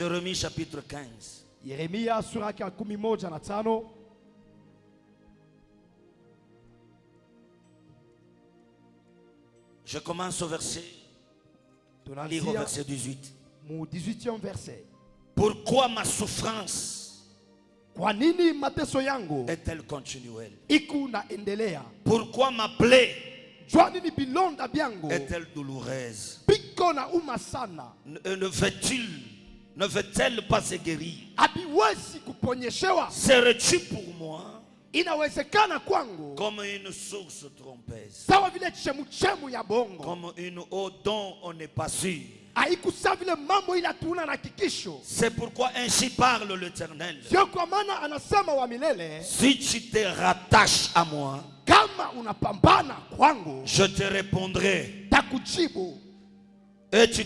Jérémie chapitre 15. Yeremia sura ya 15. Je commence au verset. Lire au verset 18. Mu 18e verset. Pourquoi ma souffrance Kwa nini mateso yangu est-elle continuelle? iku na endelea? Pourquoi ma plaie Jua nini bilonda byangu est-elle douloureuse? biko na uma sana? Ne veut-elle pas se guérir? Habiwezi kuponyeshewa? Serais-tu pour moi Inawezekana kwangu comme une source trompeuse, sawa vile chemuchemu ya bongo, comme une eau dont on n'est pas sûr? haiku sawa vile mambo ila tuna na hakikisho. C'est pourquoi ainsi parle l'Éternel. Sio kwa maana anasema wa milele, Si tu te rattaches à moi, kama unapambana kwangu je te répondrai takujibu, et tu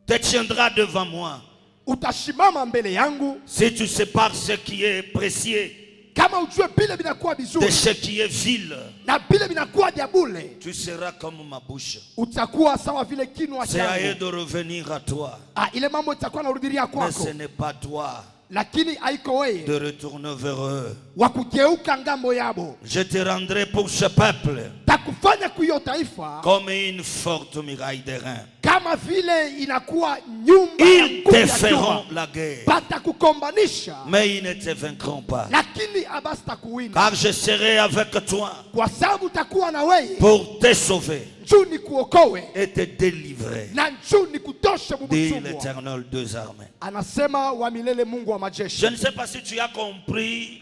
te tiendras devant moi. utashimama mbele yangu. Si tu sépares ce qui est précieux Kama ujue bile binakuwa de bizuri ce qui est vil, na bile binakuwa diabule, tu seras comme ma bouche. utakuwa sawa vile kinwa C'est à eux changu. de revenir à toi, Ile mambo itakuwa narudilia mais kwako, ce n'est pas toi lakini haiko de wewe retourner vers eux. wa kugeuka ngambo yabo. Je te rendrai pour ce peuple Takufanya kuyo taifa comme une forte muraille de reins. kama vile inakuwa nyumba ya Ils nguvu te ya feront chuma. la guerre, Batakukombanisha mais ils ne te vaincront pas. lakini abasitakuwinda, Car je serai avec toi kwa sababu takuwa na wewe pour te sauver juu ni kuokowe et te délivrer, na juu ni kutoshe dit mubusumwa. l'Éternel des armées. Anasema wa milele, Mungu wa majeshi. Je ne sais pas si tu as compris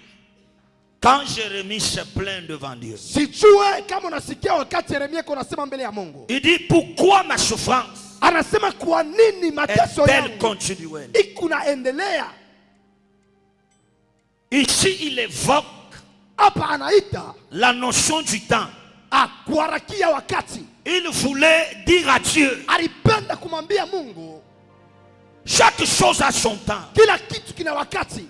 quand Jérémie se plaint devant Dieu. Sijue kama unasikia wakati Yeremia anasema mbele ya Mungu. Il dit pourquoi ma souffrance Anasema kwa nini mateso est-elle yangu continuelle? ikunaendelea? Ici il évoque Hapa anaita la notion du temps. kuharakia wakati. Il voulait dire à Dieu, Alipenda kumwambia Mungu chaque chose a son temps. kila kitu kina wakati.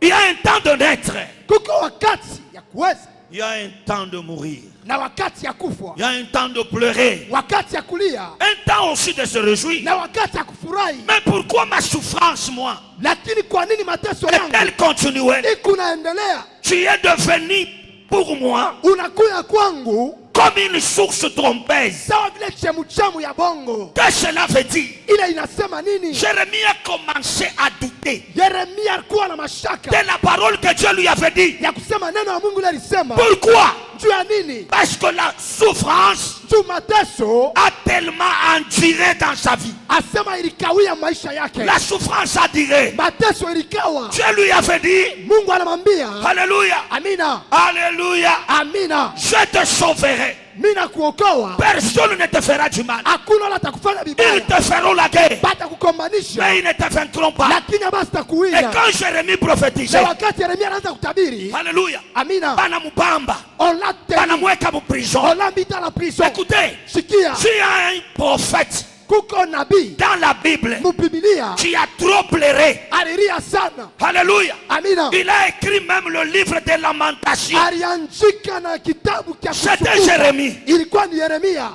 Il y a un temps de naître, Kuko wakati ya kuweza il y a un temps de mourir, na wakati ya kufa, il y a un temps de pleurer, wakati ya kulia un temps aussi de se réjouir. na wakati ya kufurahi. Mais pourquoi ma souffrance, moi, Lakini kwa nini mateso yangu est-elle continuelle? ikunaendelea? Tu es devenu pour moi Unakuya kwangu comme une source trompeuse. sawa vile chemuchemu ya bongo. Qu'est-ce que cela veut dire? Ile inasema nini? Jérémie a commencé à douter Yeremia alikuwa na mashaka de la parole que Dieu lui avait dit. ya kusema neno la Mungu ile alisema. Pourquoi? Juu ya nini? Parce que la souffrance Juu mateso a tellement enduré dans sa vie. asema ilikawia maisha yake. La souffrance a duré. Mateso ilikawa. Dieu lui avait dit, Mungu anamwambia, Alléluia, amina, Alléluia, amina, je te sauverai. mina kuokoa. Personne ne te fera du mal. Hakuna wala atakufanya Ils vibaya. te feront la guerre, Batakukombanisha mais ils ne te vaincront pas. lakini Et abasitakuwinda. quand Jérémie prophétisait, Na wakati Yeremia anaanza kutabiri, Alléluia, amina, banamubamba, on l'a tenu, banamweka mu prison. on l'a mis dans la prison. Écoutez, Sikia, tu as un prophète kuko nabii dans la Bible mubibilia qui a trop pleuré. alilia sana. Alléluia. Amina, Il a écrit même le livre des lamentations. aliandika na kitabu cha C'était kushukuru. Jérémie. Ilikuwa ni Yeremia.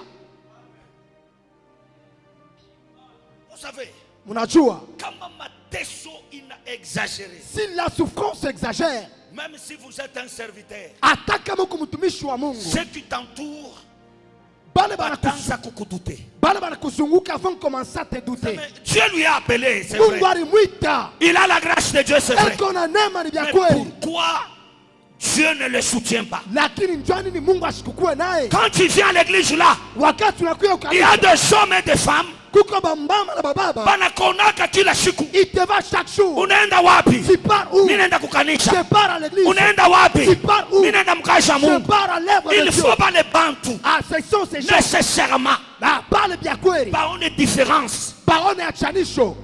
Vous savez, Mnajua, comment mateso ina exagéré. si la souffrance exagère, Même si vous êtes un serviteur, hata kama uko mtumishi wa Mungu, ceux qui t'entourent bale attendent à kukudouter. banakuzunguka avant de commencer à te douter. Mais Dieu lui a appelé, c'est Mungu vrai. alimwita, Il a la grâce de Dieu, c'est vrai. eko na neema ni vya Mais kweli, pourquoi Dieu ne le soutient pas? lakini njoo nini Mungu asikukue naye? Quand tu viens à l'église là, Wakati unakuya il y a ukanisa, des hommes et des femmes kuko bambama na bababa, banakonaka kila siku. il te va chaque jour. Unaenda wapi? Tu pars où? Mimi naenda Je kukanisha. pars à l'église. Unaenda wapi? Tu pars où? Mimi naenda mkasha Je Mungu. pars à l'œuvre de Il Dieu. faut pas les bantu Ah, ce sont ces gens. nécessairement. Ah, parle bien kweli. Pas une différence. Baone ya chanisho.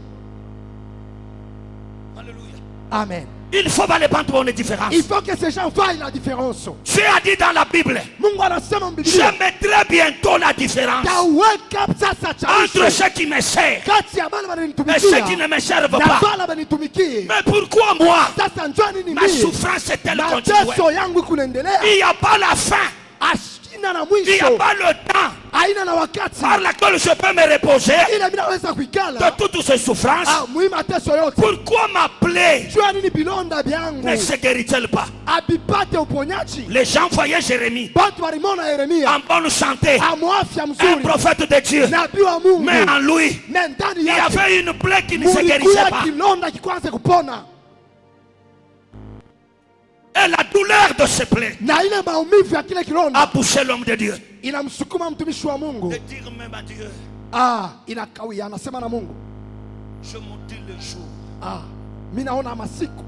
Alléluia. Amen. Il faut pas les bantu pour une différence. Il faut que ces gens voient la différence. Dieu a dit dans la Bible, Mungu anasema je Biblia, mettrai bientôt la différence taweka sasa entre chanisho ceux qui me servent kati ya bale et ceux qui bananitumikia ne me servent na pas. bale banitumikie. Mais pourquoi moi, Sasa njoo nini ma mimi? souffrance est-elle Mateso continuelle? yangu kunaendelea. Il n'y a pas la fin. Ashina haina na Il n'y a mwisho, pas le temps haina na wakati par lequel je peux me reposer ile mimi naweza de kuikala toutes ces souffrances. muhimu mateso yote. Pourquoi ma plaie Jua nini bilonda vyangu ne se guérit-elle pas? abipate uponyaji? Les gens voyaient Jérémie Batu walimona Yeremia en bonne santé, amwafya un mzuri, prophète de Dieu, nabii wa Mungu, mais en lui, na ndani il y yake avait une plaie qui ne se guérissait mulikuya pas. kilonda kikwanze kupona, Et la douleur de ce plaie na ile maumivu ya kile a kilonda poussé l'homme de Dieu inamsukuma mtumishi wa Mungu, de dire même à Dieu, inakawia, anasema na Mungu, je maudis le jour mimi naona masiku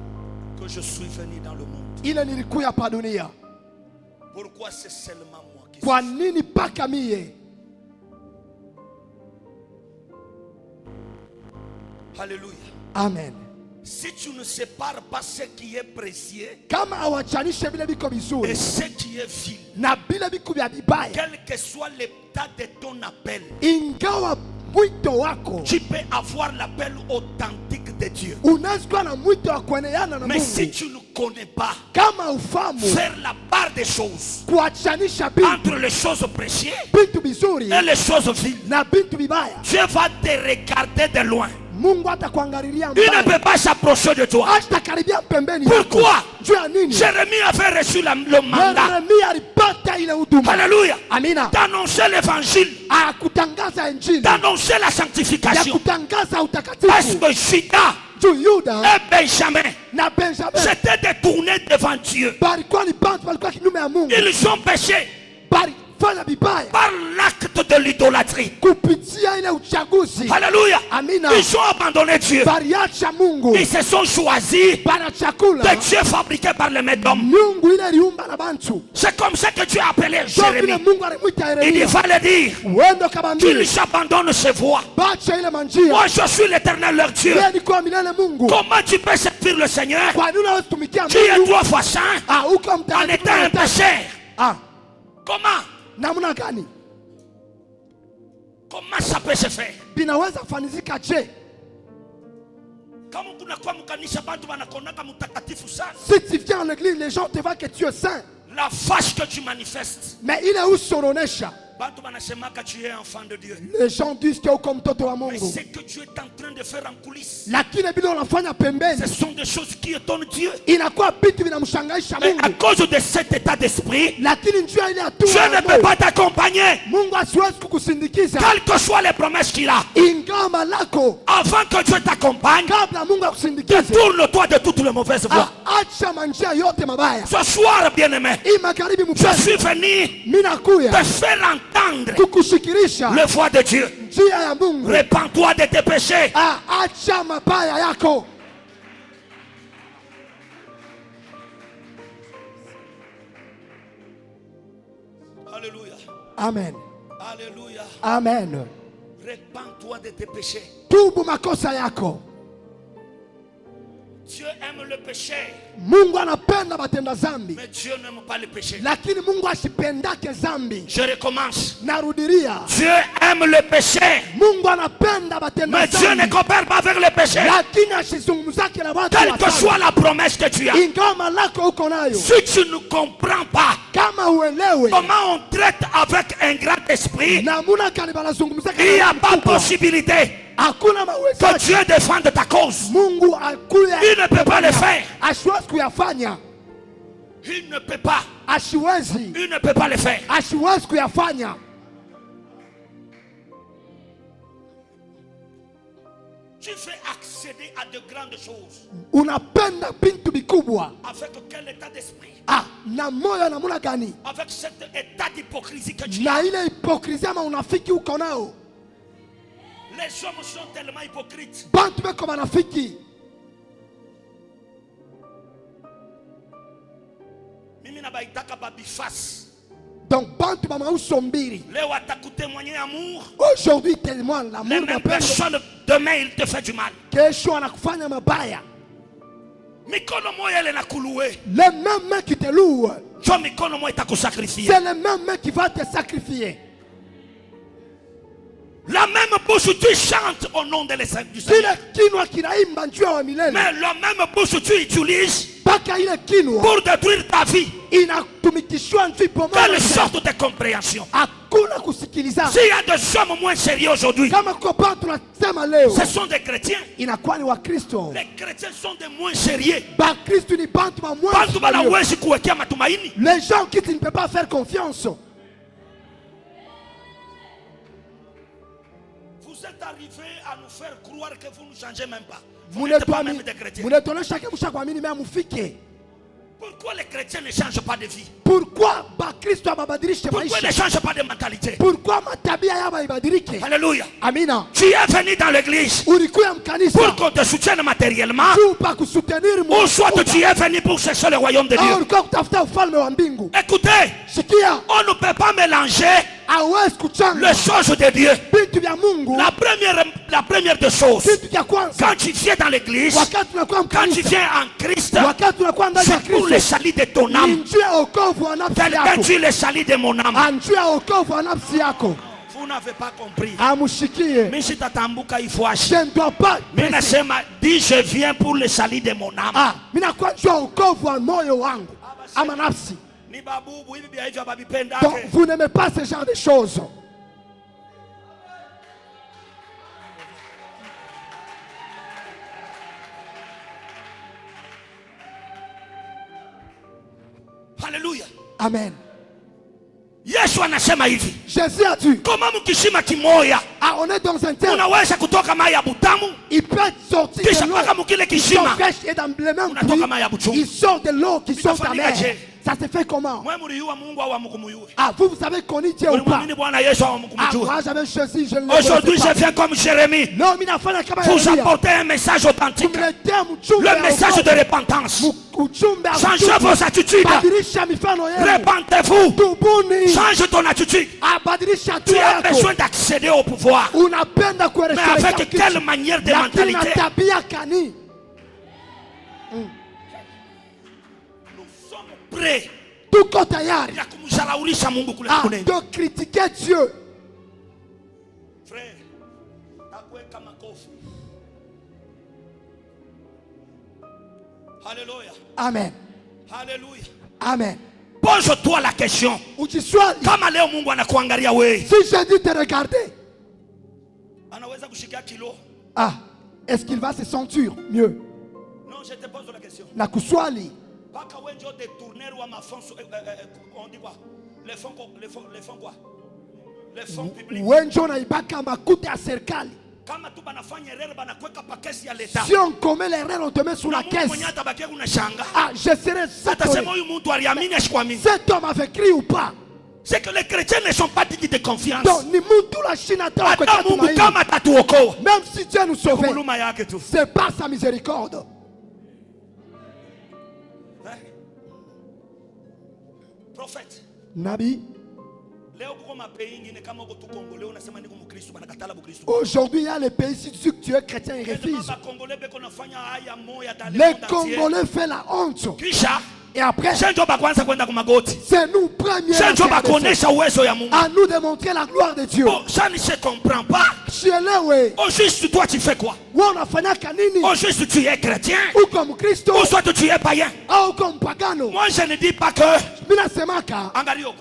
que je suis venu dans le monde. ile nilikuya pa dunia. Pourquoi c'est seulement moi qui Kwa suis? nini paka mie? Alléluia. Amen. Si tu ne sépares pas ce qui est précieux Kama hawachanishe vile viko et vizuri ce qui est vil, na vile viko vya vibaya, quel que soit l'état de ton appel, ingawa mwito wako, tu peux avoir l'appel authentique de Dieu. unaweza kuwa na mwito wa kueneana na Mais si Mungu, tu ne connais pas, kama ufamu faire la part des choses kuachanisha bintu entre les choses précieuses vizuri et les choses viles, na bintu vibaya, Dieu va te regarder de loin. Mungu atakuangalilia Il ne mbali, peut pas s'approcher de toi. hatakaribia pembeni yako. Pourquoi? Juu ya nini? Jérémie avait reçu le mandat. Yeremia alipata ile huduma, Alléluia. amina, D'annoncer l'évangile, kutangaza injili, d'annoncer la ya sanctification. kutangaza Parce utakatifu. que Judas Juu Yuda et Benjamin na Benjamin s'étaient détournés devant Dieu. balikuwa ni bantu balikuwa kinyume ya Mungu, Ils ont péché balifanya vibaya par l'acte de l'idolâtrie. kupitia ile uchaguzi. Alléluia. Amina. Ils ont abandonné Dieu. Baliacha Mungu, Ils se sont choisis bana chakula de Dieu fabriqué par les médômes. Mungu ile liumba na bantu. C'est comme ça que Dieu a appelé Ndio vile Jérémie. Mungu alimwita Il Yeremia, fallait dire uende kabambili, qu'ils abandonnent ses voies. bacha ile manjia, Moi, je suis l'éternel leur Dieu. yeye ni kwa milele Mungu. Comment tu peux servir le Seigneur? Kwa nini unaweza tumikia Tu es Mungu 3 fois saint uko en mtakatifu? étant un pécheur. Comment? Namna gani Comment ça peut se faire? binaweza fanizika? Je, Kama kunakuwa mkanisa bantu wanakonaka mtakatifu sana, si tu viens en église, les gens te voient que tu es saint, la face que tu manifestes, mais ile uso unaonesha, bantu wanasemaka tu es enfant de Dieu. les gens disent que uko mtoto wa Mais Mungu, ce que tu es en train de faire en coulisses, lakini vile unafanya pembeni ce sont des choses qui étonnent Dieu. inakuwa vitu vinamshangaisha Mais à Mungu, cause de cet état d'esprit, lakini njia ile hatua Dieu ne ya peut Mungu, pas t'accompagner, Mungu asiwezi kukusindikiza quelles que soient les promesses qu'il a. ingawa malako. Avant que Dieu t'accompagne, Kabla Mungu akusindikize, détourne-toi de toutes les mauvaises voies. acha manjia yote mabaya. Ce soir, bien-aimé, Hii magharibi je mpendwa, suis venu mimi nakuya te faire entendre kukushikirisha le voix de Dieu. njia ya Mungu. Répands-toi de tes péchés. Acha mabaya yako. Alléluia. Amen. Alléluia. Amen. Répands-toi de tes péchés. Tubu makosa yako. Dieu aime le péché, Mungu anapenda batenda zambi, mais Dieu n'aime pas le péché. lakini Mungu asipendake zambi. Je recommence. Narudiria, Dieu aime le péché, Mungu anapenda batenda mais Dieu ne zambi, coopère pas avec le péché. lakini asizungumzake na watu Quelle wa que zambi. soit la promesse que tu as, Ingawa malako uko nayo, si tu ne comprends pas kama uelewe comment on traite avec un grand esprit, namuna gani banazungumzaka il n'y a na pas mkubwa, possibilité hakuna que mawezaji Dieu défende ta cause. Mungu akuya, Il ne peut pas le faire. asiwezi kuyafanya, Il ne peut pas. asiwezi, Il ne peut pas le faire. asiwezi kuyafanya. Tu veux accéder à de grandes choses. Unapenda bintu bikubwa, Avec quel état d'esprit? na moyo namuna gani, Avec cet état d'hypocrisie que tu as. na ile hipokrisia ama unafiki uko nao. Les hommes sont tellement hypocrites. Bantu beko banafiki, Mimi na baitaka babifas. donc bantu ba mauso mbili. Leo atakutémoigner amour. Aujourd'hui témoigne Les l'amour, mêmes mapendo, personnes, demain il te fait du mal. kesho anakufanya mabaya. Mikono moya ile nakuluwe. Les mêmes mains qui te louent, Jo mikono moya itakusacrifier. c'est les mêmes mains qui vont te sacrifier. La même bouche tu chantes au nom de du Seigneur. Kile kinwa kinaimba njua wa milele, Mais la même bouche tu utilises mpaka ile kinwa pour détruire ta vie. inatumika Quelle sorte de compréhension? Hakuna kusikilizana. S'il y a des hommes moins sérieux aujourd'hui, Kama kopa tunasema leo, ce sont des chrétiens. inakuwa ni Wakristo. Les chrétiens sont des moins sérieux. Bakristo ni bantu ba mwanzo. Bantu banawezi kuwekea matumaini. Les gens qui tu ne peux pas faire confiance. Vous êtes arrivés à nous faire croire que vous ne changez même pas. Vous n'êtes pas même des chrétiens. Pourquoi les chrétiens ne changent pas de vie? Pourquoi Bakristo ababadilishe Pourquoi ils ne maisha? changent pas de mentalité? Pourquoi matabia yao ibadilike? Alléluia. Amina. Tu es venu dans l'église Ulikuya mkanisa pour qu'on te soutienne matériellement, tu pa kusutenir ou soit tu es venu pour chercher le royaume de Dieu. ulikuwa kutafuta ufalme wa mbingu. Écoutez, Sikia, on ne peut pas mélanger hawezi kuchanga les choses de Dieu. vitu vya Mungu. La première des choses, Kitu cha kwanza, quand tu viens dans l'église, wakati tunakuwa quand tu mkanisa, viens en Christ, wakati tunakuwa ndani ya c'est pour le Kristo, salut de ton ni âme. njia ya wokovu wa nafsi Quelqu'un yako. dit le salut de mon âme. Njia ya wokovu wa nafsi yako. Vous n'avez pas compris. Amushikie. Mais si tatambuka ifuashi. Je ne dois pas. Mimi nasema dis je viens pour le salut de mon âme. Mimi nakuwa njia ya wokovu wa moyo wangu ama nafsi. Ni babubu hivi bia hivyo babipenda. Donc vous n'aimez pas ce genre de choses. Alléluia. Amen. Yesu anasema hivi. Jésus a dit, kama mkishima kimoya, on est dans un terme, unaweza kutoka mai ya butamu, il peut sortir kisha de l'eau paka mkile qui sont kishima, fraîches et dans le même unatoka mai ya puits, buchungu. il sort de l'eau qui sont Itafanyika amères. je? Ça se fait comment? Mwe mliyua Mungu au hamkumjua? Vous savez qu'on y tient ou pas? Ulimwamini Bwana Yesu au hamkumjua? Moi j'avais choisi, je ne le Aujourd'hui connaissais je pas. viens comme Jérémie. Non, mimi nafanya kama Vous Elia. apportez un message authentique. Le message de repentance. Changez vos attitudes. Badilisha mifano yenu. Repentez-vous. Tubuni. Change ton attitude. Badilisha Tu tabia as yako. besoin d'accéder au pouvoir. Unapenda Mais kuelekea avec quelle manière de lakini na mentalité? tabia kani? Nous sommes prêts Tuko tayari ya kumshalaulisha Mungu kule kunene. de critiquer Dieu. Frère, takuweka makofi. Alléluia. Amen. Alléluia. Amen. Pose-toi la question. Ujiswali. Kama leo Mungu anakuangalia wewe, Si je dis te regarder, anaweza kushika kilo? est-ce qu'il va se sentir mieux? Non, je te pose la question. Na kuswali. Paka wenjo de tourner ou ma fonds, on dit quoi? Les fonds quoi? Les fonds publics. Wenjo na ibaka makuta ya serikali. Kama tu banafanya erreur banakweka pakesi ya leta. Si on commet l'erreur, on te met sous la caisse. Mwenye atabakia unashanga. Je serai Atasema étonné. huyu mtu aliamini ashikuamini. Cet homme avait crié ou pas? C'est que les chrétiens ne sont pas dignes de confiance. Donc, ni mtu la Chine ta Hata Mungu kama atatuokoa, même si Dieu nous sauve, huruma yake tu. c'est par sa miséricorde. Prophète, Nabi, leo kuko mapeyi ingine kama uko tu Kongo, leo unasema niko Mkristo, banakatala Bukristo. aujourd'hui, il y a les pays si tu es chrétien, ils refusent. Les Congolais font la honte. Kisha Et après, shenjo bakwanza kwenda kumagoti. c'est nous premiers Shenjo bakuonesha uwezo ya Mungu. à nous démontrer la gloire de Dieu. Bon, ça ne se comprend pas. Chez les Au juste toi tu fais quoi? on a fait kanini Au juste tu es chrétien ou comme Christo ou soit tu es païen. ou comme pagano. Moi je ne dis pas que Mina semaka, angalioko.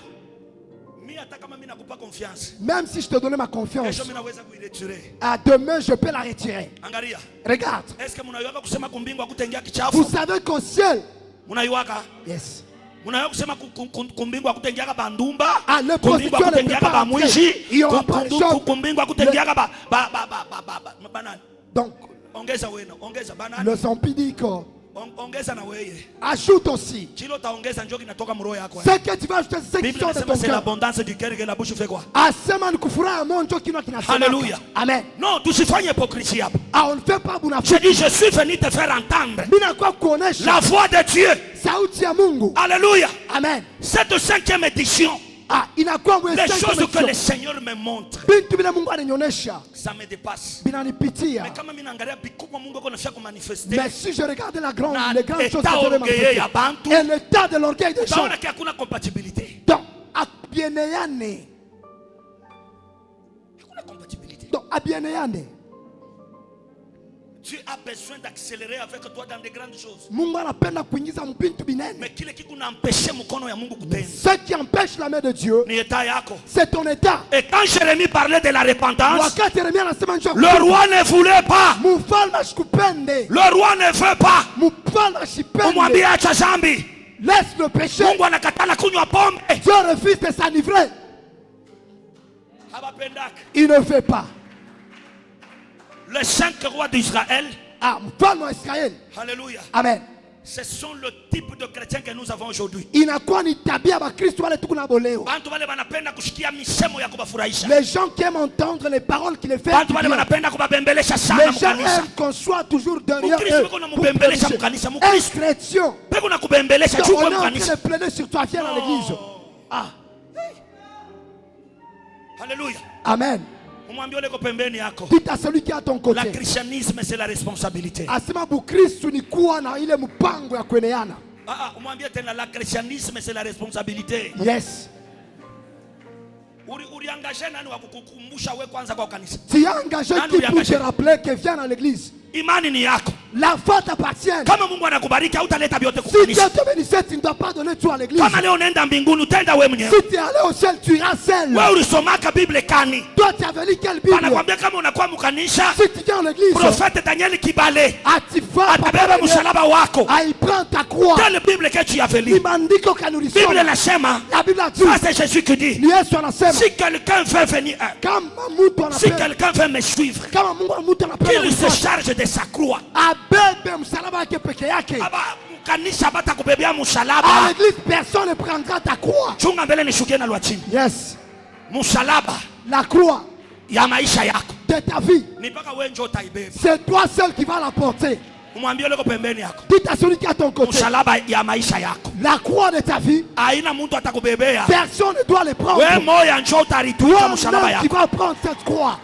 Mimi hata kama mimi nakupa confiance. même si je te donnais ma confiance, Kesho mimi naweza kuiretirer. à demain je peux la retirer. Angalia. Regarde, Est-ce que mnaiwaka kusema kumbingwa kutengia vous kichafu? savez qu'au ciel, Mnaiwaka? yes, Mnaiwaka kusema kumbingwa kutengia bandumba? le Kumbingwa prostitué ne kutengia peut pas bamwishi? entrer. Il y aura pas de choc. Kumbingwa kutengia banani? Donc, Ongeza wena, ongeza banani? le zampidique, Ongeza na weye. ajoute aussi. Kilo taongeza njoki natoka mroho yako. Ce que tu vas ajouter, c'est ce qui Bible sort de inasema ton c'est cœur. l'abondance du cœur que la bouche fait quoi? Asema ni kufuraha monjo kino kinasema. Alléluia. Amen. Non, tusifanye hypocrisie hapa. On ne fait pas Je bunafiki. dis je suis venu te faire entendre Mina kwa kuonesha la voix de Dieu. sauti ya Mungu. Alléluia. Amen. Cette 5e édition, Inakuwa les choses que le Seigneur me montre, bintu bila Mungu ananionyesha ça me dépasse. binanipitia. Mais kama mimi naangalia bikubwa Mungu anafanya kumanifester. Mais si je regarde Na les grandes choses état que Dieu orgueilleux ya manifeste bantu, et l'état de l'orgueil des gens, taona qu'il hakuna compatibilité. donc abieneane, Hakuna compatibilité. donc abieneane. Dieu a besoin d'accélérer avec toi dans de grandes choses. Mungu anapenda kuingiza mpintu binene. Mais kile kiku nampeshe mkono ya Mungu kutenda. Ce qui empêche la main de Dieu, Ni état yako. c'est ton état. Et quand Jérémie parlait de la repentance, Wakati Yeremia anasema njoo, le roi ne voulait pas. mfalme ashikupende, Le roi ne veut pas. mfalme ashipende, Umwambie acha zambi. laisse le péché. Mungu anakatala kunywa pombe. Dieu refuse de s'enivrer. Habapendaka. Il ne veut pas. Les 5 rois d'Israël. Ah, mfalme wa Israeli. Alléluia. Amen. Ce sont le type de chrétiens que nous avons aujourd'hui. Inakuwa ni tabia ba Kristo wale tuko nabo leo. Bantu wale wanapenda kushikia misemo ya kubafurahisha. Les gens qui aiment entendre les paroles qui les font. Bantu wale wanapenda kubabembelesha sana Les gens mkanisa. aiment qu'on soit toujours derrière Mukristo eux. beko na pour mubembelesha prêcher. mkanisa. Un Mukristo chrétien. beko na kubembelesha On est chukua en train mkanisa. de plaider sur toi, viens à l'église. Ah, Alléluia. amen. Umwambie ule ko pembeni yako. Dites à celui qui est à ton La côté. christianisme c'est la responsabilité. Asema Bukristo ni kuwa na ile mpango ya kueneana. Umwambie tena la christianisme c'est la responsabilité. Yes. Uriangaje nani wa kukukumbusha wewe kwanza kwa kanisa? Tu as engagé Nani qui pour te uliengagé? rappeler que viens à l'église. Imani ni yako. La foi t'appartient. Kama Mungu anakubariki hautaleta vyote kwa Si Dieu kanisa. te bénissait, tu ne dois pas donner tout à l'église. Kama leo unaenda mbinguni utaenda wewe mwenyewe. Si tu es allé au ciel, tu iras seul. Wewe ulisomaka Biblia kani? Toi, tu avais lu quelle Bible? Anakuambia kama unakuwa mkanisha, Si tu viens à l'église, prophète Daniel Kibale tu vas atabeba msalaba wako. il prend ta croix. Quelle Bible que tu avais lu? Il maandiko kanulisoma. Bible nasema, La Bible a dit, ça c'est Jésus qui dit, ni Yesu anasema, si quelqu'un veut venir, kama mtu si anapenda, quelqu'un veut me suivre, kama mtu anapenda qu'il se kufuata, charge de sa croix. abebe msalaba wake peke yake. Aba mkanisa bata kubebea À msalaba. l'église, personne ne prendra ta croix. Chunga mbele nishukie na lwa chini. Yes. Msalaba La croix ya maisha yako. de ta vie, Ni mpaka wewe njoo utaibeba. c'est toi seul qui vas la porter. Umwambie yule pembeni yako. Dites à celui qui est à ton côté, Msalaba ya maisha yako. la croix de ta vie, Haina mtu atakubebea. personne ne doit le prendre. Wewe moya njoo utarituka Toi msalaba même qui yako. vas prendre cette croix.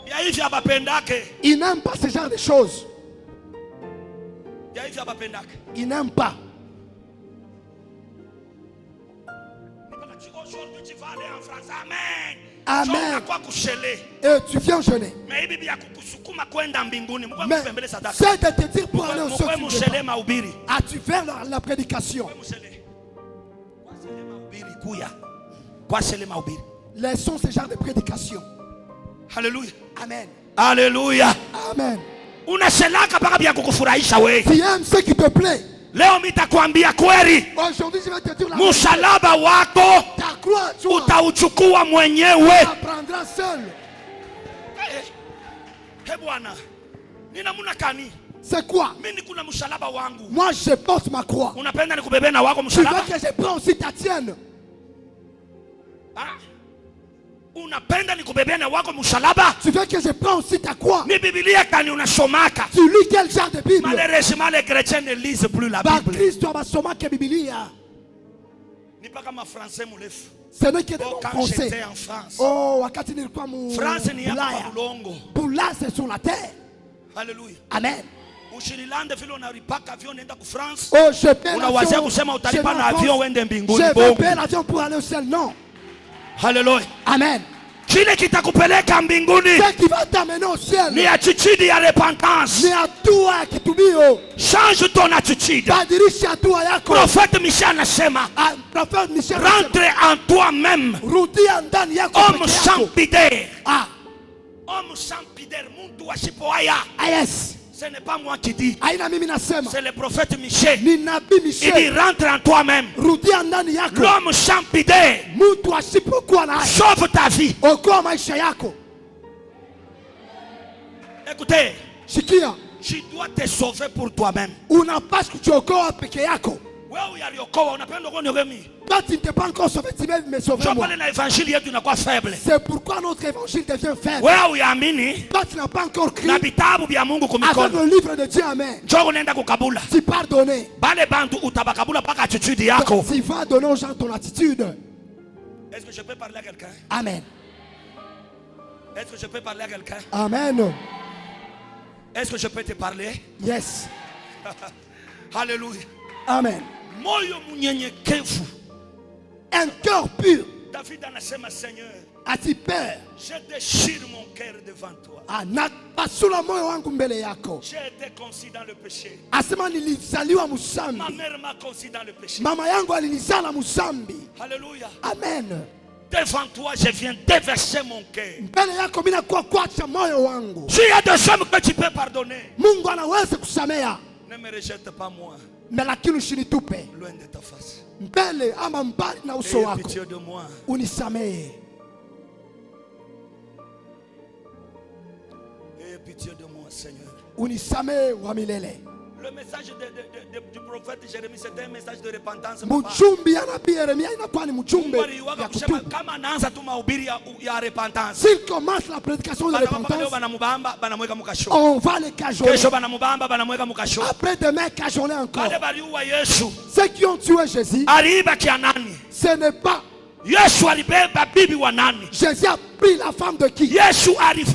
Ya hivi abapendake. Il n'aime pas ce genre de choses. Ya hivi abapendake. Il n'aime pas. Aujourd'hui tu vas aller en France. Amen. Amen. Kwa kushele. Et tu viens jeûner. Mais bibi ya kukusukuma kwenda mbinguni. Mungu Mais akupembele sadaka. c'est de te dire pour aller au ciel. Mkwe mshele mahubiri. Ah, tu viens dans la prédication. Mkwe mshele. Kwa shele mahubiri kuya. Kwa shele mahubiri. Laissons ce genre de prédication. Alléluia. Amen. Alléluia. Amen. Unashelaka mpaka vya kukufurahisha wewe. Tu aimes ce qui te plaît. Leo mitakwambia kweli. Aujourd'hui, je vais te dire la vérité. Msalaba wako Ta croix, toi, utauchukua mwenyewe. tu prendras seul. He bwana. Nina muna kani? C'est quoi? Mimi kuna msalaba wangu. Moi, je porte ma croix. Unapenda nikubebe na wako Tu veux msalaba? que je prenne aussi ta tienne? Ah? Unapenda nikubebe na wako msalaba? Tu veux que je prenne aussi ta croix? Ni Biblia kani unasomaka? Tu lis quel genre de Bible? Malheureusement les chrétiens ne lisent plus la Ba Bible. Kristo abasoma ke Biblia. Ni paka ma français murefu. Ce n'est que des Oh, mots quand français. j'étais en France. Oh, wakati nilikuwa mu France ni hapa Bulaya. Bulongo. Bulaya, c'est sur la terre. Alléluia. Amen. Ushililande vile unalipaka avion nenda ku France. Oh, je paie Unawazia l'avion. kusema Je utalipa vais na en avion France. uende mbinguni. Je vais Bongo. payer l'avion pour aller au ciel. Non. Alléluia. Amen. Kile kitakupeleka mbinguni Ce qui va t'amener au ciel, ni attitude ya repentance. ni hatua kitubio. Change ton attitude. Badilisha hatua yako. Prophète Michel anasema, Ah, prophète Michel, rentre en toi-même. rudia ndani yako Homme peke sans yako. pudeur. Ah, Homme sans pudeur. Muntu asipohaya. ah, yes. Ce n'est pas moi qui dis. Aina mimi nasema. C'est le prophète Michel. Ni nabii Il dit Michel. rentre en toi-même. Rudia ndani yako. L'homme sans pudeur Mtu asipokuwa na haya. sauve ta vie. Okoa maisha yako. Écoutez, Sikia, tu dois te sauver pour toi-même. unapaswa kujiokoa peke yako. Wewe uyaliokoa unapenda uone remi. Toi, tu ne t'es pas encore sauvé, tu veux me sauver Njoo moi. pale na évangile yetu inakuwa faible. C'est pourquoi notre évangile devient faible. Wewe uyaamini Toi, tu n'as pas encore crié na vitabu vya Mungu avec kumikono. le livre de Dieu. Amen. Njoo unaenda kukabula. Tu pardonnes. Bale bantu utabakabula paka attitude yako. Tu vas donner aux gens ton attitude. Est-ce que je peux parler à quelqu'un? Amen. Est-ce que je peux parler à quelqu'un? Amen. Est-ce que je peux te parler? Yes. Alléluia. Amen. Moyo munyenyekevu Un cœur pur David anasema Seigneur, ati Père, je déchire mon cœur devant toi. napasula moyo wangu mbele yako. J'ai été conçu dans le péché. Asema nilizaliwa Ma musambi. mère m'a conçu dans le péché. Mama yangu alinizala musambi. Alléluia. Amen. Devant toi, je viens déverser mon cœur. Mbele yako mina kuacha moyo wangu. S'il y a des hommes que tu peux pardonner, Mungu anaweza kusamea. ne me rejette pas moi, Mais lakini usinitupe loin de ta face. mbele ama mbali na uso Aie wako. pitié de moi. Unisamee. Aie pitié de moi, Seigneur. Unisamee wa milele. Le message du prophète Jérémie, c'était un message de repentance. Mchumbi ya nabii Yeremia inakuwa ni mchumbe ya kutubu. Kama anaanza tu mahubiri ya repentance, S'il commence la prédication de repentance, banamubamba banamweka mukasho. on va les cajoler. Kesho banamubamba banamweka mukasho. Après demain, cajoler encore. Wale baliua Yesu, Ceux qui ont tué Jésus, aliiba kia nani? ce n'est pas Yesu alibeba bibi wa nani? Jésus a pris la femme de qui? Yesu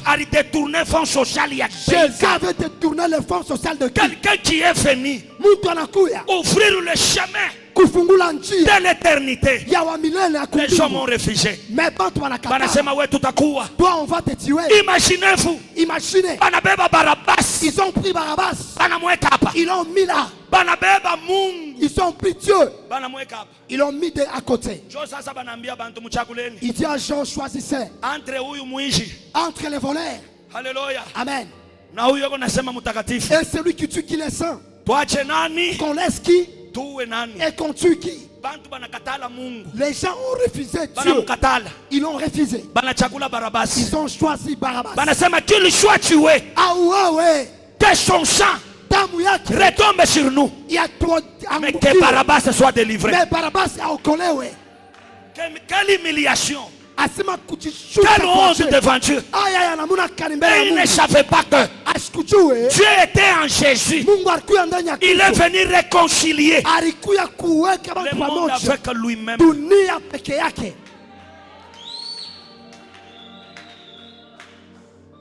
alidetourné fonds social ya Jésus avait détourné le fonds social de qui? quelqu'un qui est venu Mtu anakuya ouvrir le chemin kufungula njia de l'éternité. ya wa milele ya Les hommes ont kudumu. refusé. Mais bantu wanakataa. Banasema we tutakuwa. Toi on va te tuer. Imaginez-vous, Imaginez, banabeba Barabas, ils ont pris Barabbas, banamweka hapa. ils l'ont mis là. Banabeba Mungu, Ils ont pris Dieu, banamweka hapa. ils l'ont mis à côté. Jo sasa banaambia bantu mchaguleni Il dit à Jean, choisissez entre huyu mwishi, entre les voleurs, haleluya, amen, na huyu yuko nasema mtakatifu. et celui qui tue qui les saint. Tuache nani? Qu'on laisse qui Tuwe nani? et qu'on tue qui? Bantu banakatala Mungu, Les gens ont refusé Dieu. banamkatala, Ils l'ont refusé. banachagula Barabas. Ils ont choisi Barabbas. Banasema qu'il soit tué, Ah ouais, que son sang damu yake retombe sur nous, ya trop mais que Barabas soit délivré. Mais Barabbas aokolewe. Quelle humiliation, Asema kujishuka quelle kwa honte Dieu. devant Dieu. Aya namuna kanimbele Et ya il ne Mungu. savait pas que Asikujue Dieu était en Jésus. Mungu alikuya ndani ya Il est Kristo. venu réconcilier Alikuya kuweka le watu monde pamoja. avec lui-même. Dunia peke yake.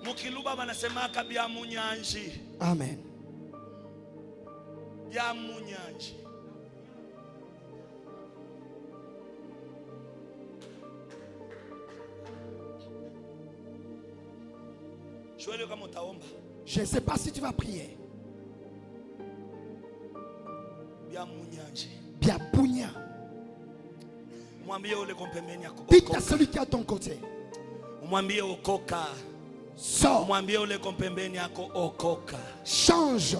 Mukiluba banasemaka bya munyanji, Amen. bya munyanji. Je ne sais pas si tu vas prier. Bien punya. Dites à celui qui est à ton côté. Sors. Change.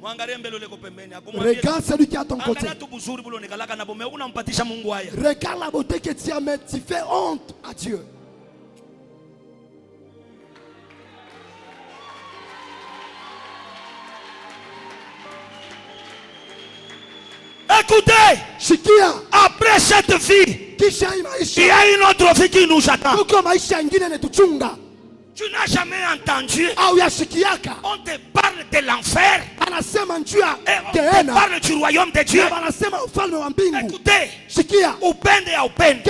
Regarde celui qui est à ton côté. Regarde la beauté que tu as, mais tu fais honte à Dieu. Écoutez, Shikia, après cette vie, il y a une autre vie qui nous attend. Tu n'as jamais entendu, on te parle de l'enfer et on te parle du royaume de Dieu. Écoutez, upende ya upende,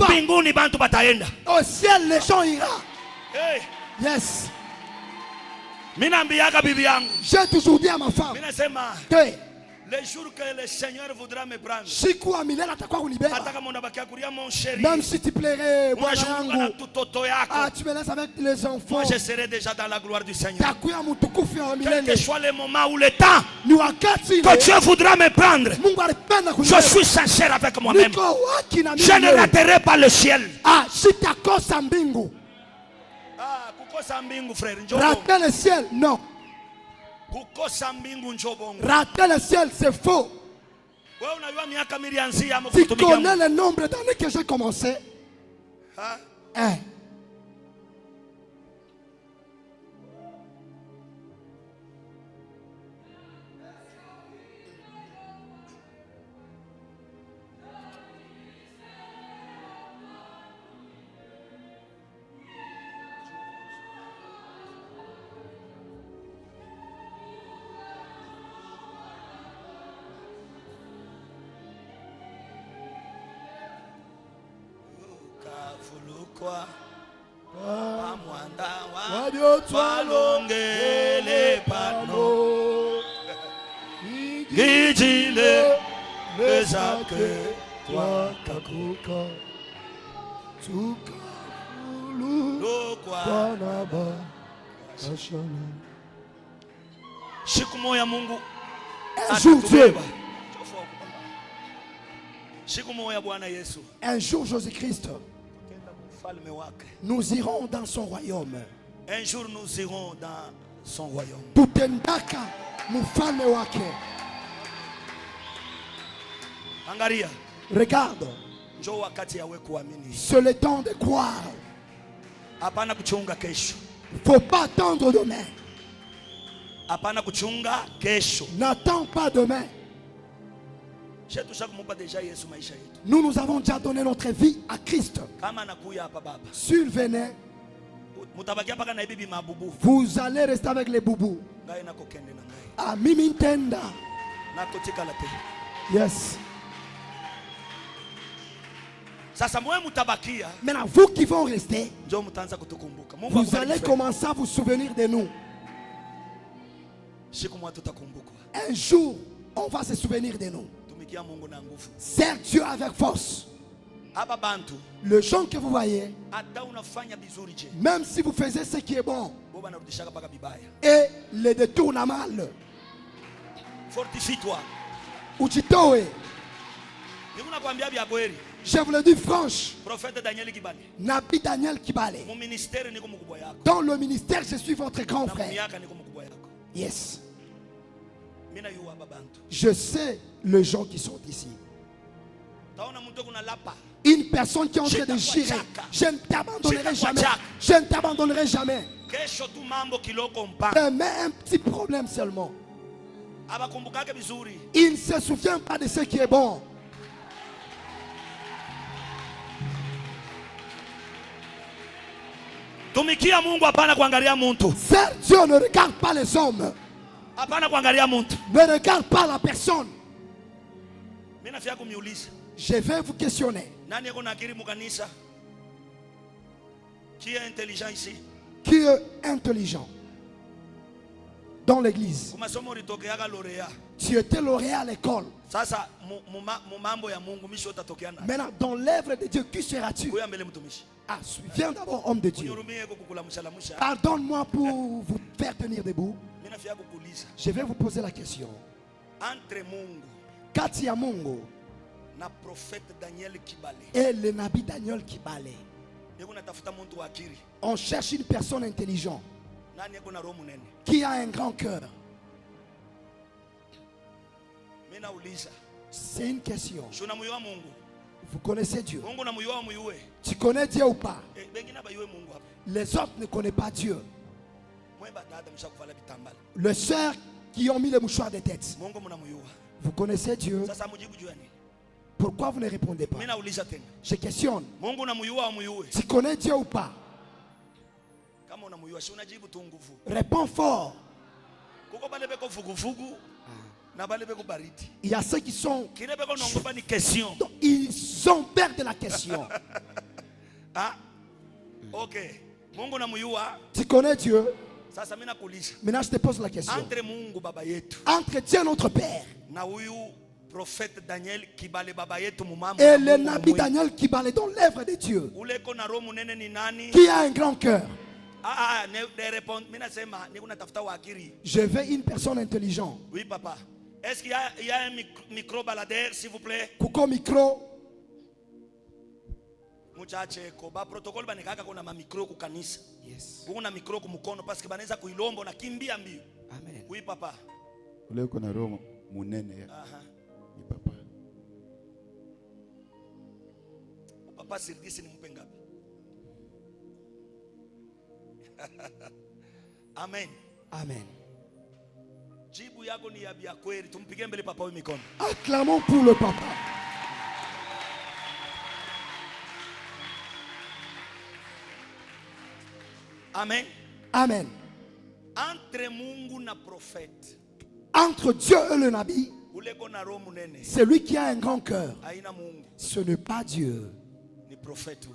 mbinguni bantu bataenda. Au ciel les gens iront. Hey. Yes. Minambiaka bibi yangu, J'ai toujours dit à ma femme minasema que le jour que le Seigneur voudra me prendre, siku wa milele atakuwa kunibeba. ataka mona bakia kulia mon chéri, Même si tu plairais moi bwana je na yangu, tutoto yako, tu me laisses avec les enfants. moi je serai déjà dans la gloire du Seigneur. Takuya mtukufu wa Quel que milele. soit le moment ou le temps Ni wakati que Dieu voudra me prendre, Mungu alipenda je kunibeba. suis sincère avec moi-même. Niko haki na Je ne mimi. raterai pas le ciel. Sitakosa mbingu. Kukosa mbingu frère, njoo. Rater le ciel, non. Kukosa mbingu njoo bongo. Rater le ciel, c'est faux. Wewe unajua miaka milianzia ama Tu kutumikia connais Mungu? le nombre d'années que j'ai commencé? Hein? Fulukwa Amwanda wa Walongele pano Ijile Bezake Wakakuka Tukafulu Lokwa Kwanaba Ashana. Siku moja Mungu Un jour Dieu, siku moja Bwana Yesu un jour Jésus-Christ, mfalme wake. nous irons dans son royaume. Un jour nous irons dans son royaume. Tutendaka mfalme wake. Angalia. Regarde, Njoo wakati yawe kuamini. c'est le temps de croire. Hapana kuchunga kesho. Faut pas attendre demain. Hapana kuchunga kesho. N'attends pas demain. Nous, nous avons déjà donné notre vie à Christ. S'il venait, vous allez rester avec les boubous. Ah, Mimintenda. Yes. Maintenant, vous qui vont rester, vous allez commencer à vous souvenir de nous. Un jour, on va se souvenir de nous. Sers Dieu avec force. Le gens que vous voyez, même si vous faisiez ce qui est bon, et les détourne à mal, fortifie-toi. Je vous le dis franche. Prophète Daniel Kibale. Nabi Daniel Kibale. Dans le ministère, je suis votre grand frère. Yes. Je sais les gens qui sont ici. Une personne qui est en train de girer. Je ne t'abandonnerai jamais. Je ne t'abandonnerai jamais. Mais un petit problème seulement. Il ne se souvient pas de ce qui est bon. Sers Dieu, ne regarde pas les hommes. Ne regarde pas la personne. Je vais vous questionner. Qui est intelligent ici? Qui est intelligent dans l'église? Tu étais lauréat à l'école. Maintenant, dans l'œuvre de Dieu, qui seras-tu? Ah, viens d'abord, homme de Dieu. Pardonne-moi pour vous faire tenir debout. Je vais vous poser la question. Kati ya Mungu et le Nabi Daniel Kibale, on cherche une personne intelligente qui a un grand cœur. C'est une question. Vous connaissez Dieu? Tu connais Dieu ou pas? Les autres ne connaissent pas Dieu. Les sœurs qui ont mis le mouchoir de tête, vous connaissez Dieu? Pourquoi vous ne répondez pas? Je questionne. Tu connais Dieu ou pas? Réponds fort. Il y a ceux qui sont... Ils ont peur de la question. Ok. Tu connais Dieu? Maintenant je te pose la question. Entre Dieu notre Père et le Nabi Daniel Kibale dans l'œuvre de Dieu, qui a un grand cœur? Je veux une personne intelligente. Oui papa. Est-ce qu'il y a un micro baladeur s'il vous plaît? Kuko micro. Protocole banikaka kuna ma micro ku kanisa. Yes. Kuna micro ku mkono parce que banaweza kuilombo na kimbia mbio. Amen. Oui papa. Ule kuna roho munene. Aha. Ni papa. Papa service ni mpe ngapi? Amen. Amen. Jibu yako ni ya bia kweli. Tumpige mbele papa huyu mikono. Acclamons pour le papa. Amen. Amen. Entre Mungu na prophète, entre Dieu et le Nabi, celui qui a un grand cœur, ce n'est pas Dieu,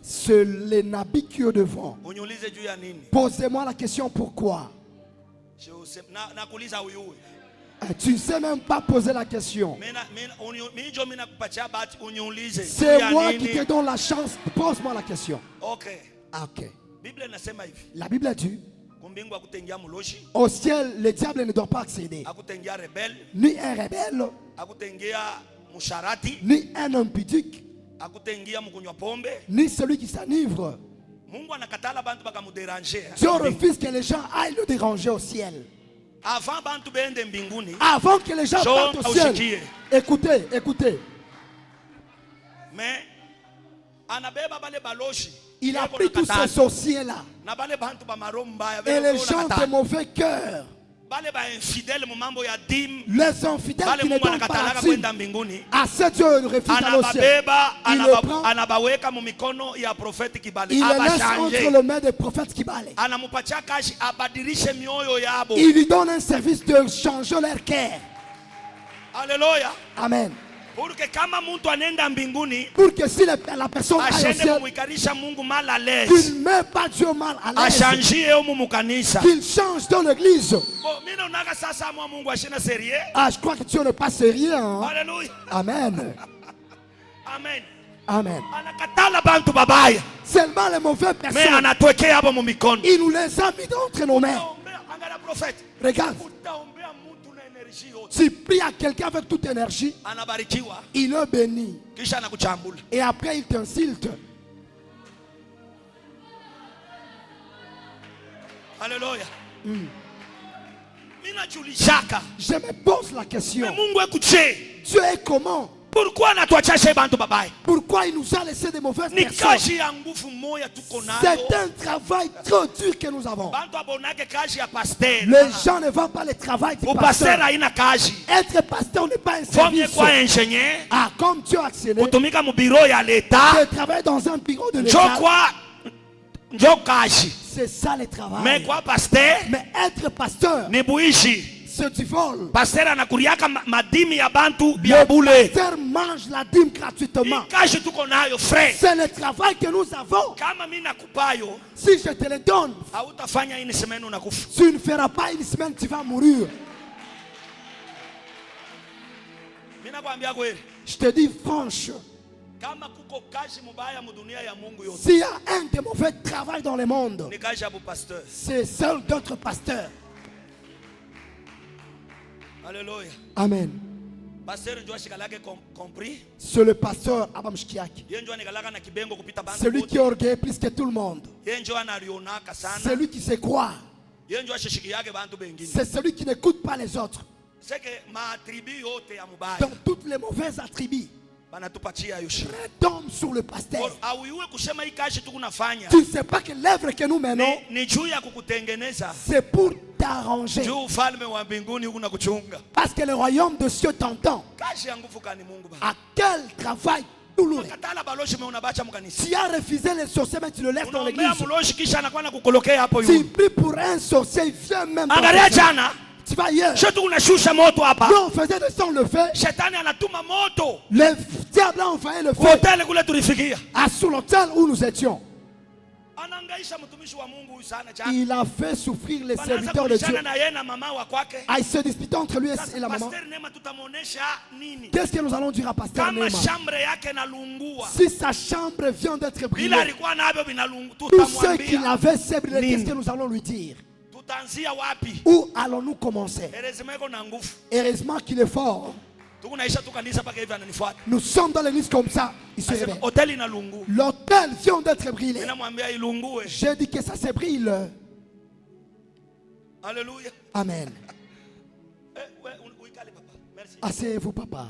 c'est le Nabi qui est devant. Tu ne sais même pas poser la question. C'est moi qui te donne la chance. Pose-moi la question. Ok. La Bible a dit, au ciel, le diable ne doit pas accéder. Ni un rebelle, ni un homme pudique, ni celui qui s'enivre. Dieu refuse que les gens aillent le déranger au ciel. Avant que les gens partent au ciel. Écoutez, écoutez. Mais il a pris tous ces sorciers-là et les gens de mauvais cœur, les infidèles qui ne donnent pas la dîme, à ce Dieu le refuse d'aller au ciel. Il le prend, il le laisse entre les mains des prophètes qui balent. Il lui donne un service de changer leur cœur. Alléluia. Amen. Pour que si la personne aille au ciel, qu'il ne met pas Dieu mal à l'aise, qu'il change dans l'église. Je crois que Dieu n'est pas sérieux. Hein? Amen. Amen. Amen. Seulement les mauvaises personnes, il nous les a mis entre nos mains. Regarde. Tu pries à quelqu'un avec toute énergie, il est béni. Et après il t'insulte. Alléluia. Je me pose la question. Dieu est comment? Pourquoi il nous a laissé des mauvaises personnes? C'est un travail trop dur que nous avons. Les gens ne vont pas le travail du pasteur. Être pasteur n'est pas un service. Ah, comme Dieu a accéléré, de travailler dans un bureau de l'État, c'est ça le travail. Mais être pasteur, c'est du vol. Le pasteur mange la dîme gratuitement. C'est le travail que nous avons. Si je te le donne, tu ne feras pas une semaine, tu vas mourir. Je te dis franchement, s'il y a un de mauvais travail dans le monde, c'est seul d'autres pasteurs. Alléluia. Amen. C'est le pasteur Abam Shkiak. Celui qui est orgueilleux plus que tout le monde. Celui qui se croit. C'est celui qui n'écoute pas les autres. Dans toutes les mauvaises attributs, tombe sur le pasteur. Tu ne sais pas que l'œuvre que nous menons, c'est pour t'arranger. Parce que le royaume de Dieu t'entend. À quel travail douloureux. Tu as refusé les sorciers, mais tu le laisses dans l'église. Tu pries pour un sorcier, il vient même pas. Tu vas hier. Nous on faisait descendre le feu. Le diable a envoyé le feu sous l'hôtel où nous étions. Il a fait souffrir les serviteurs de Dieu. Il se disputait entre lui et la maman. Qu'est-ce que nous allons dire à Pasteur Nema? Si sa chambre vient d'être brûlée, tout ce qu'il avait s'est brûlé, qu'est-ce que nous allons lui dire? Où allons-nous commencer? Heureusement qu'il est fort. Nous sommes dans l'église comme ça. Il se réveille. L'hôtel vient d'être brûlé. J'ai dit que ça se brûle. Alléluia. Amen. Asseyez-vous, papa.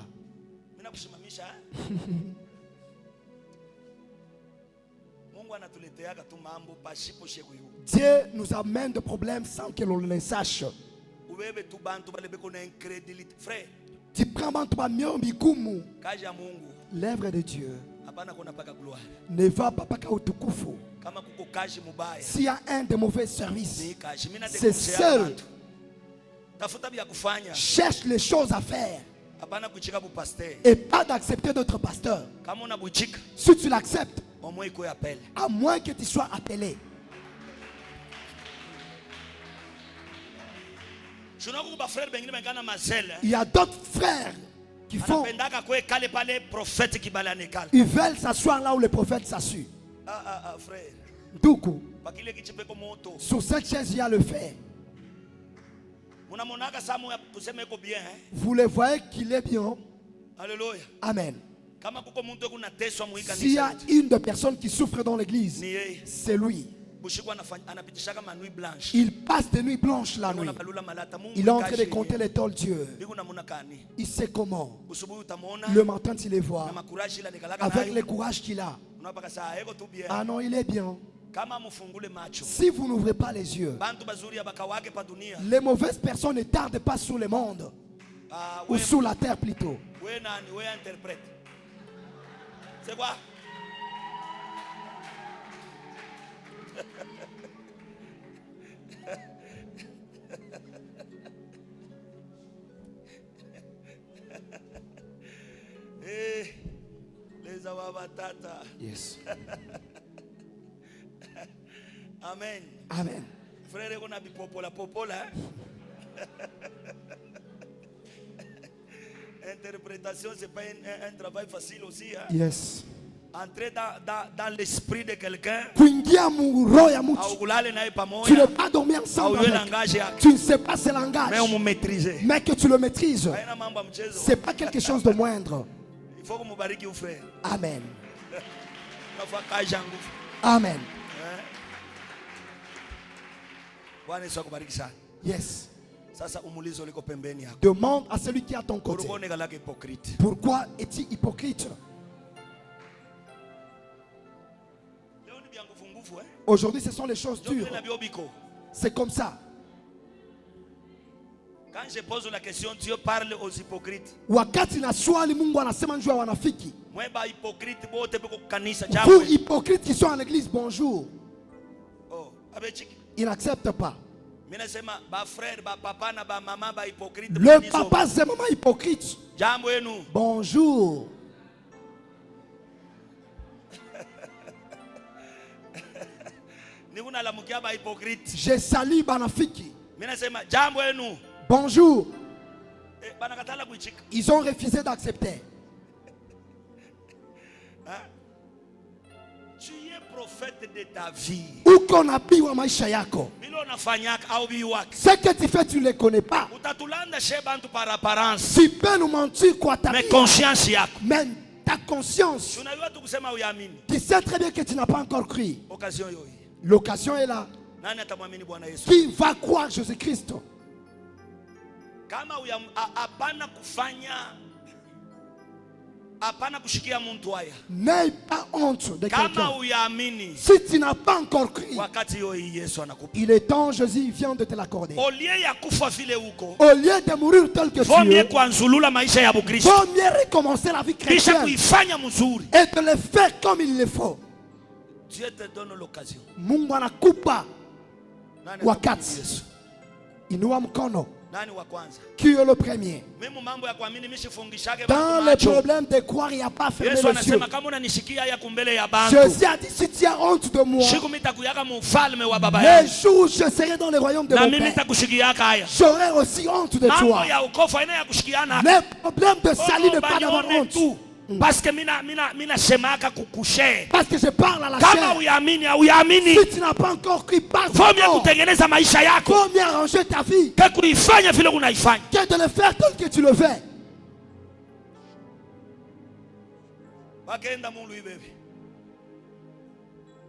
Dieu nous amène des problèmes sans que l'on le sache. Tu prends l'œuvre de Dieu. Ne va pas au tukufu. S'il y a un de mauvais services, c'est seul. Cherche les choses à faire. Et pas d'accepter d'autres pasteurs. Si tu l'acceptes, à moins que tu sois appelé. Il y a d'autres frères qui font. Ils veulent s'asseoir là où le prophète s'assoit. Doukou. Sur cette chaise, il y a le fer. Vous le voyez qu'il est bien. Alléluia. Amen. S'il y a une des personnes qui souffre dans l'église, c'est lui. Il passe des nuits blanches la nuit. Il est en train de compter les tôles Dieu. Il sait comment. Le matin, tu les vois. Avec le courage qu'il a. Ah non, il est bien. Si vous n'ouvrez pas les yeux, les mauvaises personnes ne tardent pas sur le monde. Ou sur la terre plutôt. C'est quoi? Les awabatata. Yes. Amen. Amen. Frère, on a dit popola. Interprétation, c'est pas un travail facile aussi. Hein? Yes. Entrer dans l'esprit de quelqu'un. Tu ne peux pas dormir ensemble avec. Tu ne sais pas ce langage. Mais que tu le maîtrises. Ce n'est pas quelque chose de moindre. Il faut que vous barriquiez, frère. Amen. Amen. Yes. Demande à celui qui est à ton côté. Pourquoi es-tu hypocrite? Aujourd'hui, ce sont les choses dures. C'est comme ça. Quand je pose la question, Dieu parle aux hypocrites. Vous, hypocrites qui sont en église, bonjour. Ils n'acceptent pas. Le papa, c'est maman hypocrite. Bonjour. Je salue Banafiki. Bonjour. Ils ont refusé d'accepter. Tu es prophète de ta vie. Où qu'on a pu maisha yako. Ce que tu fais, tu ne le connais pas. Tu peux nous mentir quoi ta mais conscience yako. Mais ta conscience. Tu sais très bien que tu n'as pas encore cru. L'occasion est là. Qui va croire Jésus-Christ? N'aie pas honte de quelqu'un. Si tu n'as pas encore cru, il est temps, Jésus vient de te l'accorder. Au lieu de mourir tel que tu es, vaut mieux recommencer la vie chrétienne et de le faire comme il le faut. Dieu te donne l'occasion. Mungu anakupa wakati. Inua mkono. Qui est le premier? Dans les problèmes de croire, il n'y a pas fermé les yeux. Jésus a dit, si tu as honte de moi, les jours où je serai dans le royaume de mon Père, j'aurai aussi honte de toi. Les problèmes de salut ne pas d'avoir honte. Parce que je parle à la chair. Si tu n'as pas encore cru, parle. Faut mieux arranger ta vie que de le faire tel que tu le fais.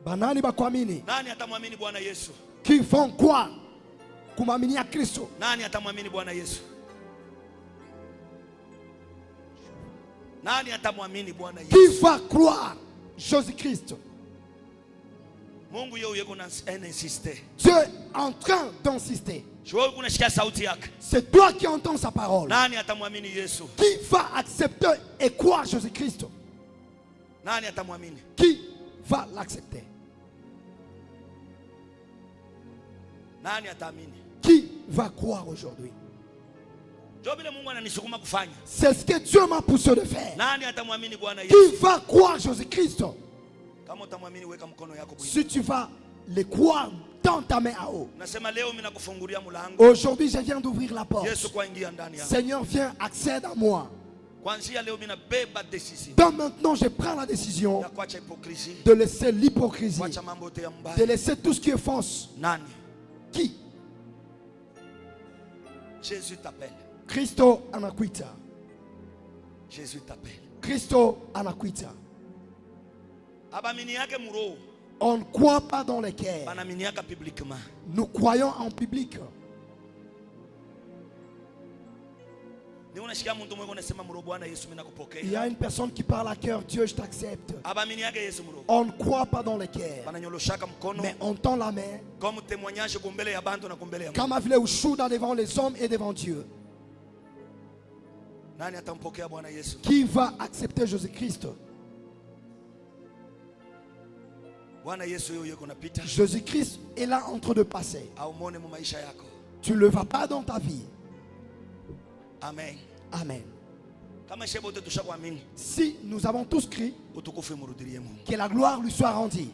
Banani bakwamini. Qui font quoi? Kumamini ya Kristo. Qui va croire Jésus-Christ? Dieu est en train d'insister. C'est toi qui entends sa parole. Qui va accepter et croire Jésus-Christ? Qui va l'accepter? Qui va croire aujourd'hui? C'est ce que Dieu m'a poussé de faire. Qui va croire Jésus-Christ? Si tu vas les croix dans ta main à haut. Aujourd'hui, je viens d'ouvrir la porte. Seigneur, viens, accède à moi. Donc maintenant, je prends la décision de laisser l'hypocrisie, de laisser tout ce qui est fausse. Qui? Jésus t'appelle. Christo anakuita. Jésus t'appelle. Christo anakuita. On ne croit pas dans les cœurs. Nous croyons en public. Il y a une personne qui parle à cœur, Dieu, je t'accepte. On ne croit pas dans les cœurs, mais on tend la main comme avec les ushuda devant les hommes et devant Dieu. Qui va accepter Jésus-Christ? Jésus-Christ est là en train de passer. Tu ne le vois pas dans ta vie. Amen. Amen. Si nous avons tous crié, que la gloire lui soit rendue.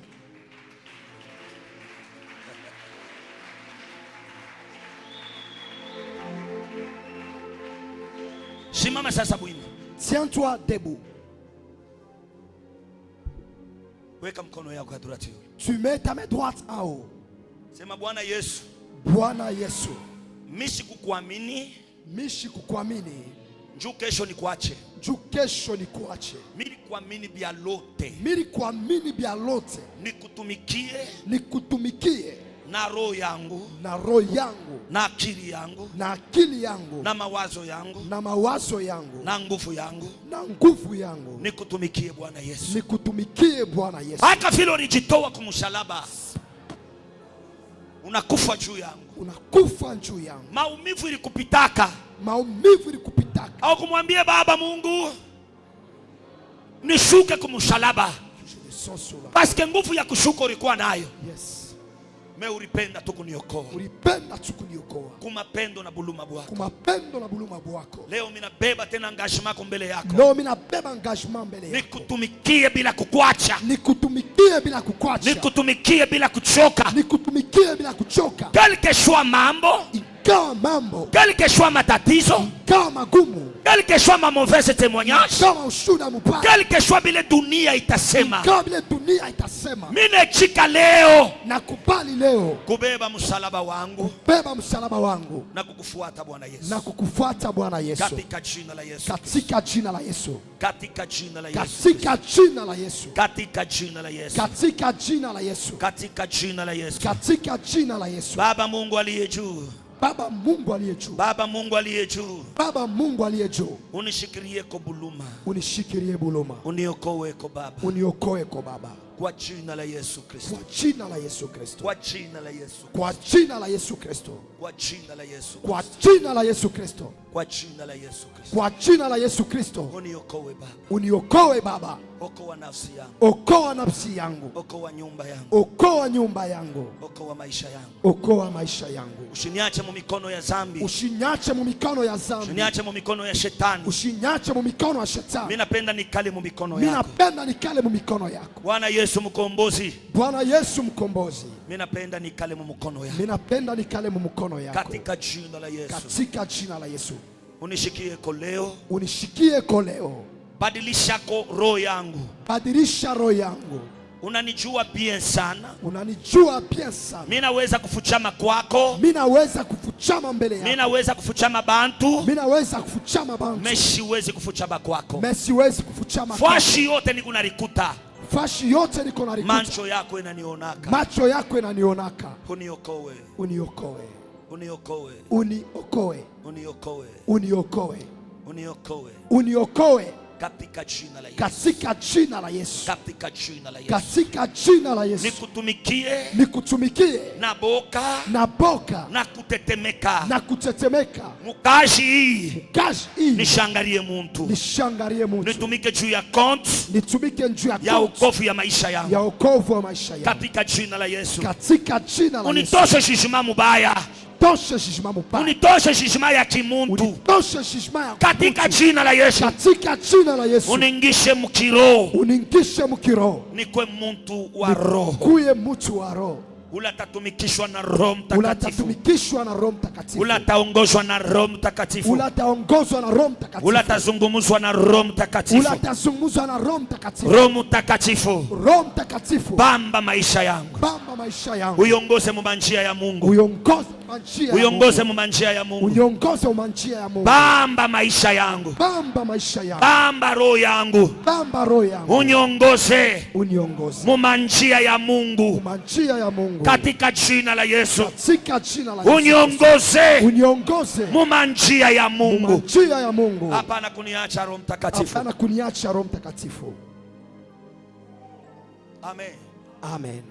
Tiens-toi debout. Tu mets ta main droite en haut. Bwana Yesu. Mishi kukuamini. Njoo kesho nikuache. Njoo kesho nikuache. Mimi kuamini bia lote. Mimi kuamini bia lote. Nikutumikie. Nikutumikie. Na roho yangu. Na roho yangu. Na akili yangu. Na akili yangu. Na mawazo yangu. Na mawazo yangu. Na nguvu yangu. Na nguvu yangu. Nikutumikie Bwana Yesu. Nikutumikie Bwana Yesu. Hata vile ulijitoa kwa msalaba. Unakufa juu yangu. Unakufa juu yangu. Maumivu ilikupitaka. Maumivu ilikupitaka. Au kumwambia Baba Mungu nishuke kwa msalaba. Basi nguvu ya kushuka ulikuwa nayo. Yes. Me ulipenda tu kuniokoa. Ulipenda tu kuniokoa. Kumapendo na buluma bwako. Kumapendo na buluma bwako. Leo mimi nabeba tena engagement mbele yako. Leo mimi nabeba engagement mbele yako. Nikutumikie bila kukuacha. Nikutumikie bila kukuacha. Nikutumikie bila kuchoka. Nikutumikie bila kuchoka. Quel que soit mambo. Ikawa mambo. Quel que soit matatizo. Ikawa magumu. Quel que soit ma mauvaise témoignage. Ikawa ushuhuda mbaya. Quel que soit bile dunia itasema. Ikawa bile dunia itasema. Mimi nachika leo. Nakubali leo. Kubeba msalaba wangu. Kubeba msalaba wangu. Na kukufuata Bwana Yesu. Na kukufuata Bwana Yesu. Katika jina la Yesu. Katika jina la Yesu. Katika jina la Yesu. Katika jina la Yesu. Katika jina la Yesu. Katika jina la Yesu. Katika jina la Yesu. Katika jina la Yesu. Baba Mungu aliye juu. Baba Mungu aliye juu. Baba Mungu aliye juu. Baba Mungu aliye juu. Unishikilie kwa buluma. Unishikilie buluma. Uniokoe kwa Baba. Uniokoe kwa Baba. Kwa jina la Yesu Kristo. Kwa jina la Yesu Kristo. Kwa jina la Yesu. Kwa jina la Yesu Kristo. Kwa jina la Yesu. Kwa jina la Yesu Kristo. Kwa jina la Yesu Kristo. Kwa jina la Yesu Kristo. Uniokoe Baba. Uniokoe Baba. Okoa nafsi yangu. Okoa nafsi yangu. Okoa nyumba yangu. Okoa nyumba yangu. Okoa maisha yangu. Okoa maisha yangu. Usiniache mu mikono ya dhambi. Usiniache mu mikono ya dhambi. Usiniache mu mikono ya shetani. Usiniache mu mikono ya shetani. Mimi napenda nikale mu mikono yako. Mimi napenda nikale mu mikono yako. Bwana Yesu mkombozi. Bwana Yesu mkombozi. Mimi napenda nikale mu mikono yako. Mimi napenda nikale mu mikono yako. Katika jina la Yesu. Katika jina la Yesu. Unishikie kwa leo. Unishikie kwa leo. Badilisha roho yangu. Badilisha roho yangu. Unanijua bien sana. Unanijua bien sana. Mimi naweza kufuchama kwako. Mimi naweza kufuchama mbele yako. Mimi naweza kufuchama bantu. Mimi naweza kufuchama bantu. Mimi siwezi kufuchama kwako. Mimi siwezi kufuchama kwako. Fashi yote niko narikuta. Fashi yote niko narikuta. Macho yako inanionaka. Macho yako inanionaka. Uniokoe. Uniokoe. Uniokoe. Uniokoe. Uniokoe. Uniokoe. Uniokoe. Uniokoe. Katika jina la Yesu. Katika jina la Yesu. Katika jina la Yesu. Katika jina la Yesu. Nikutumikie. Nikutumikie. Na boka. Na boka. Na kutetemeka. Na kutetemeka. Mukaji hii. Mukaji hii. Nishangalie muntu. Nishangalie muntu. Nitumike juu ya konti. Nitumike juu ya konti. Ya wokovu ya maisha yangu. Ya wokovu wa maisha yangu. Katika jina la Yesu. Katika jina la Yesu. Unitoshe jishima mubaya. Unitoshe jishima mubaya. Unitoshe jishima ya kimuntu. Unitoshe jishima ya katika jina la Yesu. Katika jina la Yesu. Uningishe mukiro. Uningishe mukiro. Nikwe muntu wa roho. Kuye mtu wa roho. Ulatatumikishwa na Roho Mtakatifu. Ulatatumikishwa na Roho Mtakatifu. Ulataongozwa na Roho Mtakatifu. Ulataongozwa na Roho Mtakatifu. Ulatazungumzwa na Roho Mtakatifu. Ulatazungumzwa na Roho Mtakatifu. Roho Mtakatifu. Roho Mtakatifu. Bamba maisha yangu. Bamba maisha yangu. Uiongoze mu njia ya Mungu. Uiongoze mu njia ya Mungu. Uiongoze mu njia ya Mungu. Bamba maisha yangu. Bamba maisha yangu. Bamba roho yangu. Bamba roho yangu. Uniongoze. Uniongoze. Mu njia ya Mungu. Mu njia ya Mungu. Katika jina la Yesu. Katika jina la Yesu. Uniongoze. Uniongoze. Mu njia ya Mungu. Mu njia ya Mungu. Hapana kuniacha Roho Mtakatifu. Hapana kuniacha Roho Mtakatifu. Amen. Amen.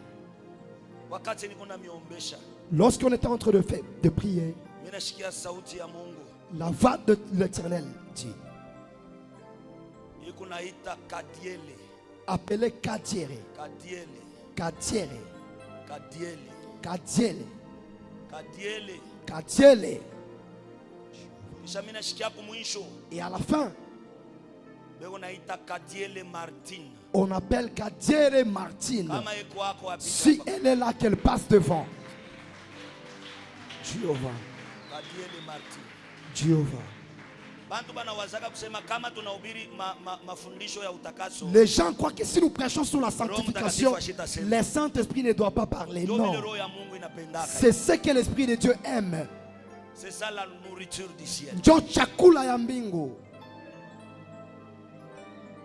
Wakati niko na miombesha. Lorsqu'on était en train de prier, ninasikia sauti ya Mungu. La voix de l'Éternel dit. Ikunaita Kadiele. Appelez Kadiere. Kadiele. Kadiere. Kadiele. Kadiele. Kadiele. Kadiele. Kisha mimi nasikia kumwisho. Et à la fin, begonaita Kadiele Martin. On appelle Kadiere Martin. Kama iko wako apita. Si elle est là, qu'elle passe devant. Jéhovah. Kadiele Martin. Jéhovah. Les gens croient que si nous prêchons sur la sanctification, le Saint-Esprit ne doit pas parler. Non. C'est ce que l'Esprit de Dieu aime. C'est ça la nourriture du ciel. Chakula ya mbingu.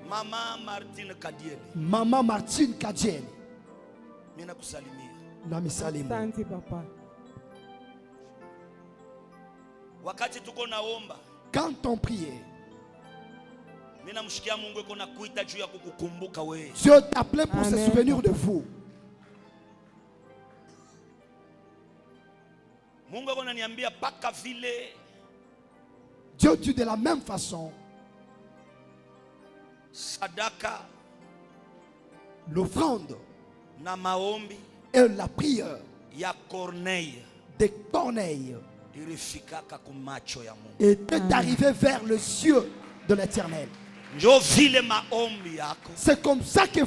Maman Martine Kadiele. Maman Martine Kadiele. Mina kusalimia. Na misalimu. Asante papa. Wakati tuko naomba. Quand on priait, Dieu t'appelait pour se souvenir de vous. Dieu dit de la même façon, l'offrande et la prière de Corneille était arrivé vers le cieux de l'Éternel. C'est comme ça que